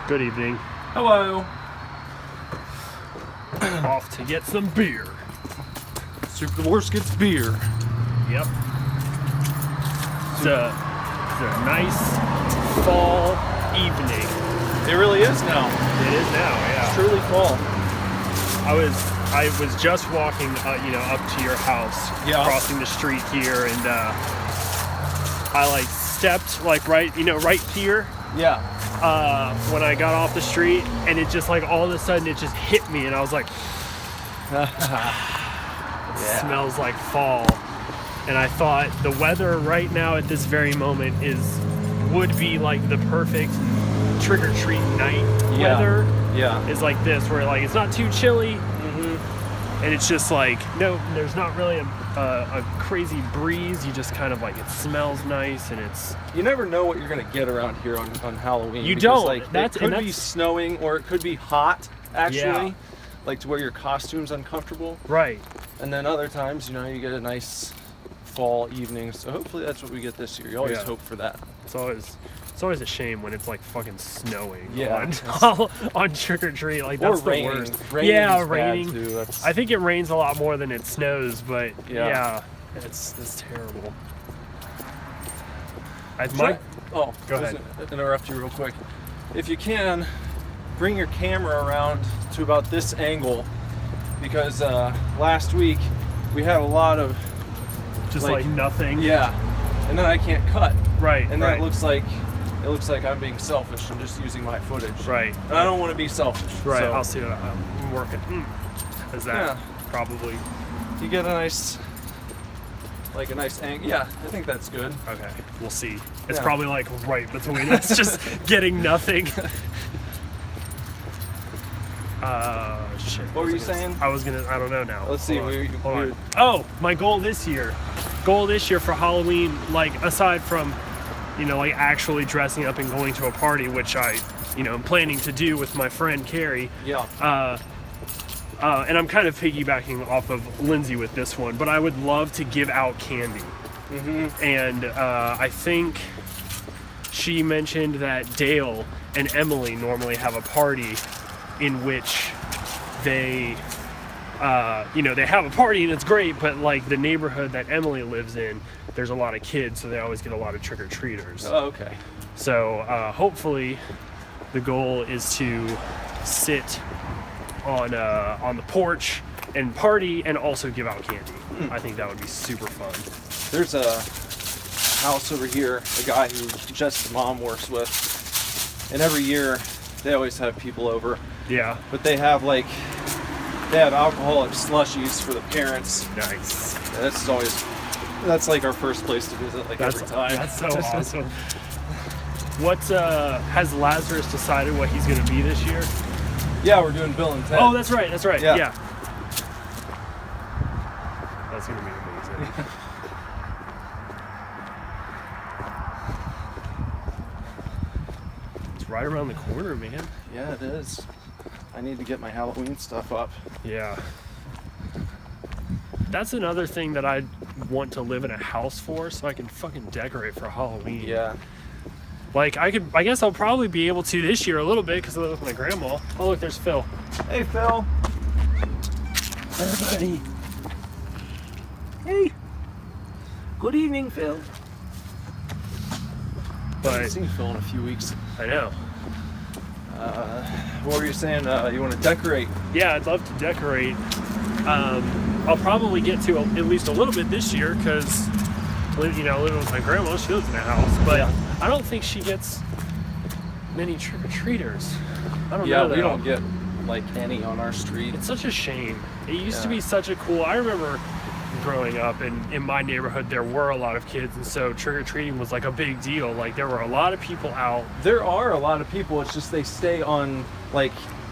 Good evening. Hello. Off to get some beer. SUPERDIVORCE gets beer. Yep. It's a nice fall evening. It really is now. It is now, yeah. It's truly fall. I was just walking, up to your house, Yeah. crossing the street here, and I stepped right here. Yeah. When I got off the street, and it just all of a sudden it just hit me, and I was like, it smells like fall. And I thought the weather right now at this very moment would be the perfect trick-or-treat night weather. Yeah. Is like this, where it's not too chilly, and it's just no, there's not really a crazy breeze. You just kind of it smells nice, and You never know what you're gonna get around here on Halloween. You because, don't. It could be snowing, or it could be hot actually, Yeah. To where your costume's uncomfortable. right. And then other times, you get a nice fall evening. So hopefully that's what we get this year. You always hope for that. It's always a shame when it's fucking snowing. Yeah. on trick or treat. That's the raining. worst. Raining yeah, is raining. bad too. I think it rains a lot more than it snows, but Yeah. it's terrible. Oh, go ahead. Just interrupt you real quick. If you can, bring your camera around to about this angle, because last week we had a lot of Just nothing. Yeah, and then I can't cut. Right. And right. that looks like I'm being selfish and just using my footage. Right. And I don't want to be selfish. Right. So I'll see what I'm working. Is that probably you get a nice angle? Yeah, I think that's good. okay? We'll see. It's probably right between us, just getting nothing. Shit. What were you saying? I don't know now. Let's see. Hold on. Oh, my goal this year for Halloween, aside from, actually dressing up and going to a party, which I, am planning to do with my friend Carrie. Yeah. And I'm kind of piggybacking off of Lindsay with this one, but I would love to give out candy. Mm-hmm. And I think she mentioned that Dale and Emily normally have a party in which they have a party and it's great, but the neighborhood that Emily lives in, there's a lot of kids, so they always get a lot of trick-or-treaters. Oh, okay. So hopefully the goal is to sit on the porch and party and also give out candy. I think that would be super fun. There's a house over here, a guy who Jess's mom works with, and every year they always have people over. Yeah. But they have alcoholic slushies for the parents. Nice. That's our first place to visit every time. That's so awesome. What has Lazarus decided what he's going to be this year? Yeah, we're doing Bill and Ted. Oh, that's right. Yeah. That's going to be amazing. It's right around the corner, man. Yeah, it is. I need to get my Halloween stuff up. Yeah. That's another thing that I want to live in a house for, so I can fucking decorate for Halloween. Yeah. I guess I'll probably be able to this year a little bit because I live with my grandma. Oh, look, there's Phil. Hey, Phil. Hey, buddy. Hey. Good evening, Phil. I haven't seen Phil in a few weeks. I know. What were you saying? You want to decorate? Yeah, I'd love to decorate. I'll probably get to at least a little bit this year because, living with my grandma, she lives in a house. But I don't think she gets many trick-or-treaters. I don't know. Yeah, we don't get any on our street. It's such a shame. It used to be such a cool. I remember growing up, and in my neighborhood there were a lot of kids, and so trick-or-treating was a big deal. There were a lot of people out. There are a lot of people. It's just they stay on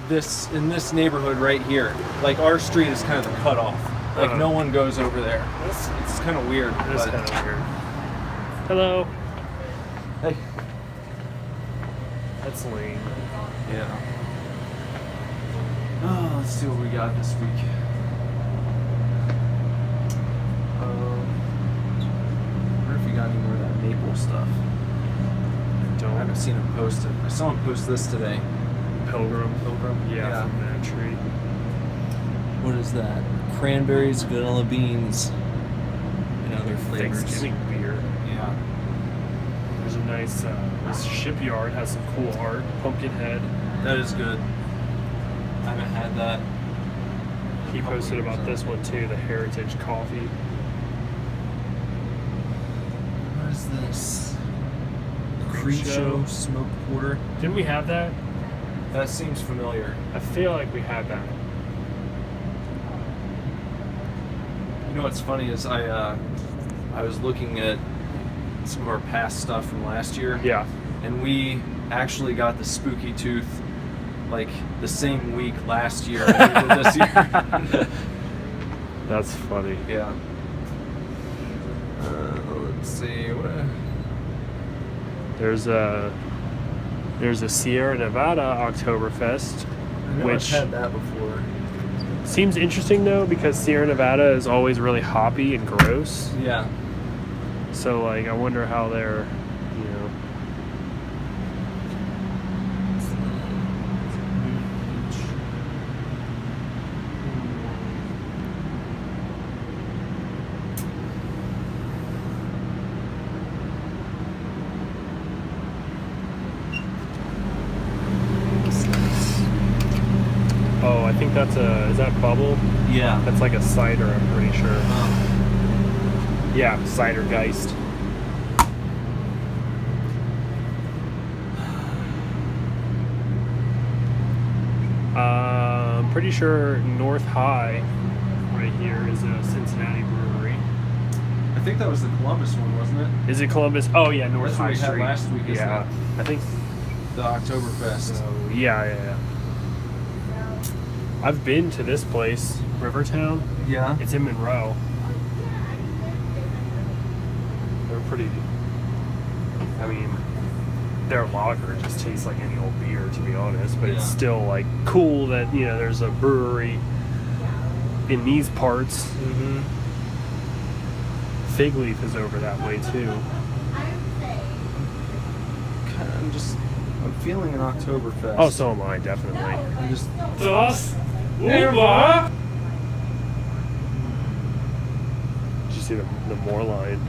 this in this neighborhood right here. Our street is kind of the cutoff. No one goes over there. It's kind of weird. It is kind of weird. Hello. Hey. That's lame. Yeah. Oh, let's see what we got this week. I wonder if you got any more of that maple stuff. I I haven't seen him post it. I saw him post this today. Pilgrim. Pilgrim. Yeah, from that tree. What is that? Cranberries, vanilla beans, and other flavors. Thanksgiving beer. Yeah. There's a nice this shipyard has some cool art. Pumpkinhead. That is good. I haven't had that. He posted about this one too, the Heritage Coffee. What is this? Creep Show smoked porter. Didn't we have that? That seems familiar. I feel like we had that. You know what's funny is I was looking at some of our past stuff from last year. Yeah. And we actually got the Spooky Tooth like the same week last year as we did this year. That's funny. Yeah. Let's see. There's a Sierra Nevada Oktoberfest, which I've had that before. seems interesting though because Sierra Nevada is always really hoppy and gross. Yeah. So like I wonder how they're, you know. Oh, I think that's is that Bubble? Yeah. That's like a cider, I'm pretty sure. Yeah, cider Geist. I'm pretty sure North High right here is a Cincinnati brewery. I think that was the Columbus one, wasn't it? Is it Columbus? Oh yeah, North That's High what we had Street. last week, isn't Yeah, it? I think The Oktoberfest. so. Yeah. I've been to this place, Rivertown. Yeah. It's in Monroe. They're pretty. I mean, their lager just tastes like any old beer, to be honest. But it's Yeah. still like cool that there's a brewery in these parts. Mm-hmm. Fig Leaf is over that way too. I'm feeling an Oktoberfest. Oh, so am I, definitely. I'm just. Did you see the Moorline?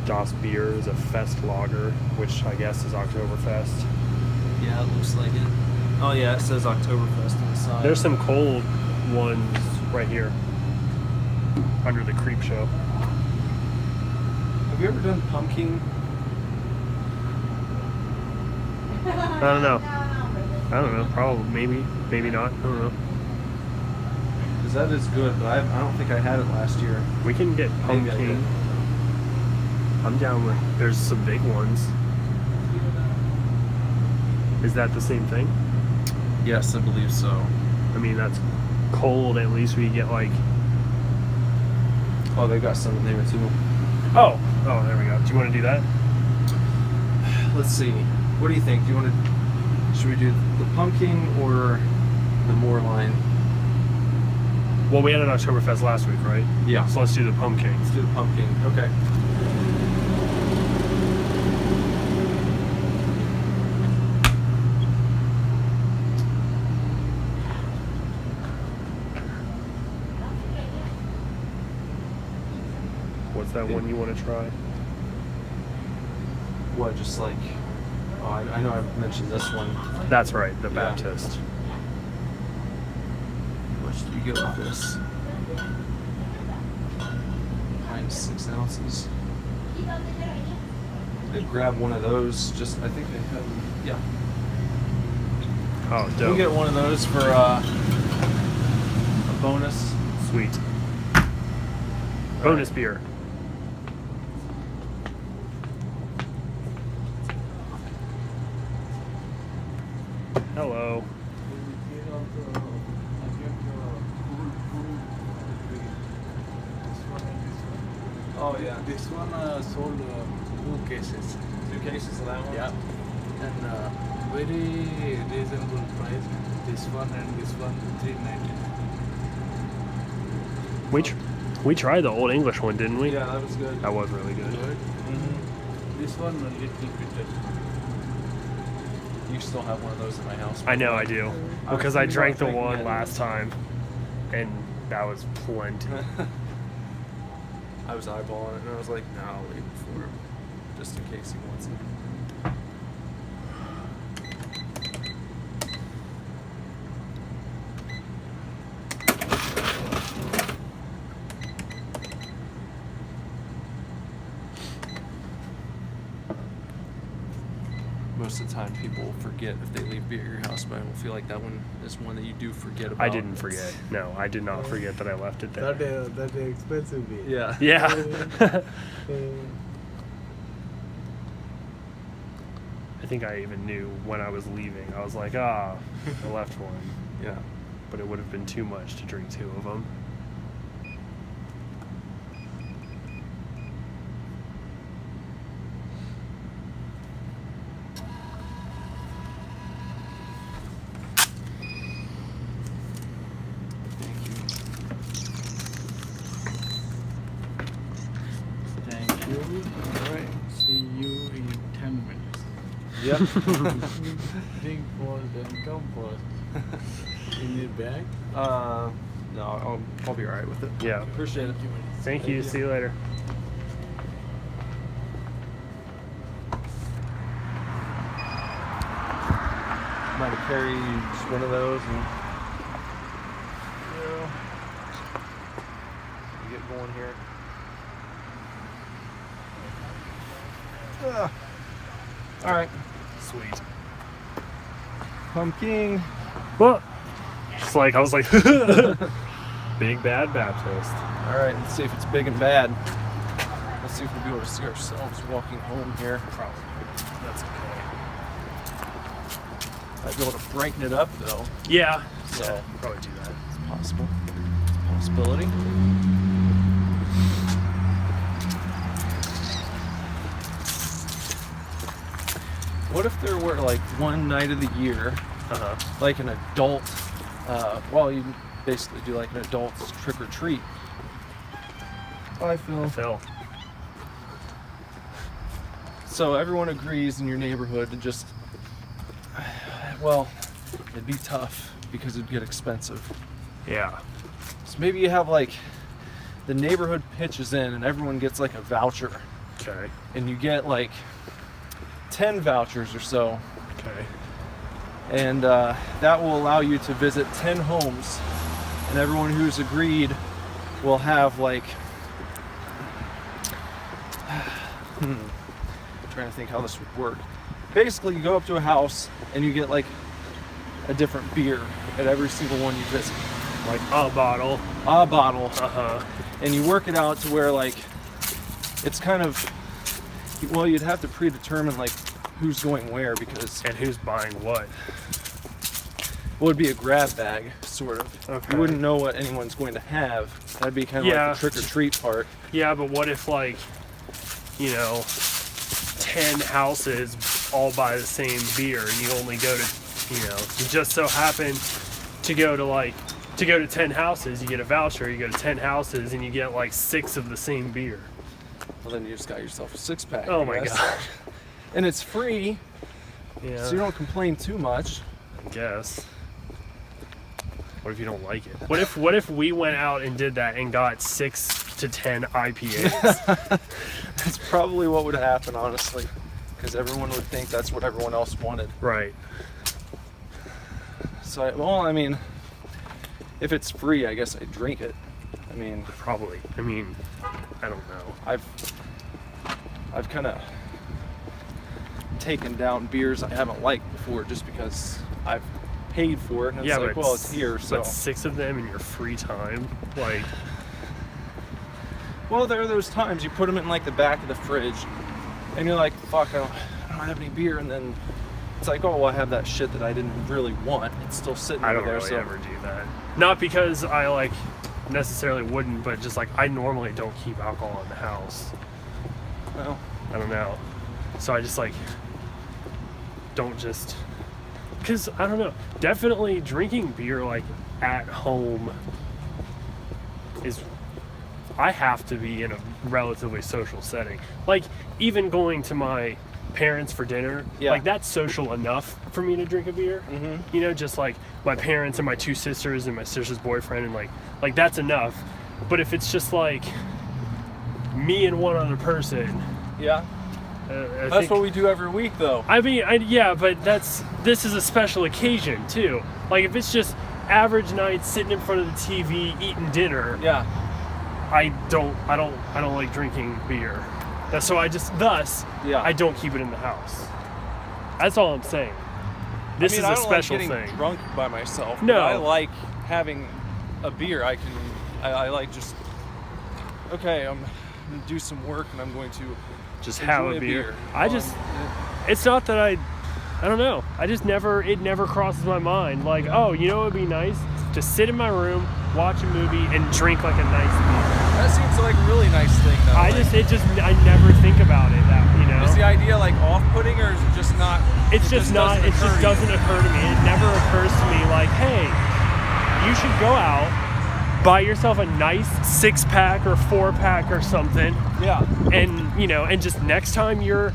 Das Bier is a Fest lager, which I guess is Oktoberfest. Yeah, it looks like it. Oh yeah, it says Oktoberfest on the side. There's some cold ones right here under the Creep Show. Have you ever done Pumking? I don't know. Probably, maybe not. I don't know. Because that is good, but I don't think I had it last year. We can get Maybe I did. Pumpkin. I'm down with. There's some big ones. Is that the same thing? Yes, I believe so. I mean, that's cold. At least we get like. Oh, they've got some in there too. Oh, there we go. Do you want to do that? Let's see. What do you think? Should we do the Pumpkin or the Moorline? Well, we had an Oktoberfest last week, right? Yeah. So let's do the Pumpkin. Let's do the Pumpkin. Okay. What's that one you want to try? What, just like... Oh, I know I've mentioned this one. That's right, the Yeah. Baptist. How much do you get with this? Minus 6 ounces. They grab one of those. I think they have. Yeah. Oh, We'll dope. get one of those for a bonus. Sweet. Bonus beer. Hello. Oh yeah. This one sold 2 cases. 2 cases of that one. Yeah. And very reasonable price. This one and this one $3.90. We tried the Old English one, didn't we? Yeah, that was good. That was really good. Good. Mm-hmm. This one a little bitter. You still have one of those in my house. I know I do. I was Because I thinking drank the about drinking one it. last time, and that was plenty. I was eyeballing it, and I was like, no, I'll leave it for him, just in case he wants it. Most of the time, people will forget if they leave beer at your house, but I don't feel like that one is one that you do forget about. I didn't forget. No, I did not forget that I left it there. That expensive beer. Yeah. Yeah. I think I even knew when I was leaving. I was like, I left one. Yeah. But it would have been too much to drink 2 of them. Thank you. All right. See you in 10 minutes. Yep. Drink first and come first. You need bag? No, I'll be alright with it. Yeah. Appreciate it. Thank you. See you later. Might have carried just one of those and get going here. All right, Sweet. Pumking. Well, just like I was like, Big Bad Baptist. All right, let's see if it's big and bad. Let's see if we'll be able to see ourselves walking home here. Probably. That's okay. Might be able to brighten it up though. Yeah. So- Yeah, probably do that. It's possible. It's a possibility. What if there were like one night of the year, Uh-huh. like an adult, you basically do like an adult's trick or treat. Bye, Phil. Phil. So everyone agrees in your neighborhood to just, well, it'd be tough because it'd get expensive. Yeah. So maybe you have like the neighborhood pitches in and everyone gets like a voucher Okay. and you get like 10 vouchers or so. Okay. And that will allow you to visit 10 homes and everyone who's agreed will have like, trying to think how this would work. Basically, you go up to a house and you get like a different beer at every single one you visit. Like a bottle. A bottle. Uh-huh. And you work it out to where like it's kind of, well, you'd have to predetermine like who's going where because And who's buying what? it would be a grab bag, sort of. Okay. You wouldn't know what anyone's going to have. That'd be kind of Yeah. like the trick or treat part. Yeah, but what if like, 10 houses all buy the same beer and you only go to, you just so happen to go to 10 houses, you get a voucher, you go to 10 houses and you get like 6 of the same beer. Well, then you just got yourself a 6-pack. Oh I my guess. god. And it's free, Yeah. so you don't complain too much. I guess. What if you don't like it? What if we went out and did that and got 6 to 10 IPAs? That's probably what would happen, honestly, because everyone would think that's what everyone else wanted. Right. So, I mean, if it's free, I guess I'd drink it. I mean, Probably. I mean, I don't know. I've kind of taken down beers I haven't liked before just because I've paid for it, and it's like, well, it's here, so. But 6 of them in your free time, like, Well, there are those times you put them in like the back of the fridge, and you're like, fuck, I don't have any beer, and then it's like, oh, well, I have that shit that I didn't really want. It's still sitting I over don't there, really so. ever do that. Not because I like necessarily wouldn't, but just like I normally don't keep alcohol in the house. Well, I don't know. So I just like don't just because I don't know. Definitely drinking beer like at home is I have to be in a relatively social setting. Like even going to my parents for dinner, Yeah. like that's social enough for me to drink a beer. You know, just like my parents and my 2 sisters and my sister's boyfriend, and like that's enough. But if it's just like me and one other person, Yeah. I That's what we do every week, though. I mean, yeah, but this is a special occasion too. Like if it's just average night sitting in front of the TV eating dinner, Yeah. I don't like drinking beer. So Yeah. I don't keep it in the house. That's all I'm saying. This is a special I don't like getting thing. drunk by myself. No. But I like having a beer. I like just, okay, I'm going to do some work and I'm going to Just enjoy have a beer. Um, It's not that I don't know. It never crosses my mind. Like, oh, you know what would be nice? To sit in my room, watch a movie, and drink like a nice beer. That seems like a really nice thing, though. I never think about it. Is the idea like off-putting, or is it just not? It just doesn't occur to me. It never occurs to me like, hey, you should go out, buy yourself a nice 6-pack or 4-pack or something, Yeah. and just next time you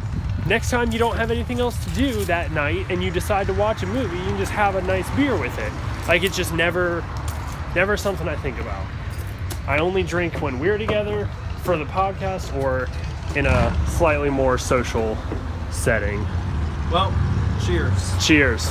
don't have anything else to do that night and you decide to watch a movie, you can just have a nice beer with it. Like it's just never something I think about. I only drink when we're together for the podcast or in a slightly more social setting. Well, cheers. Cheers.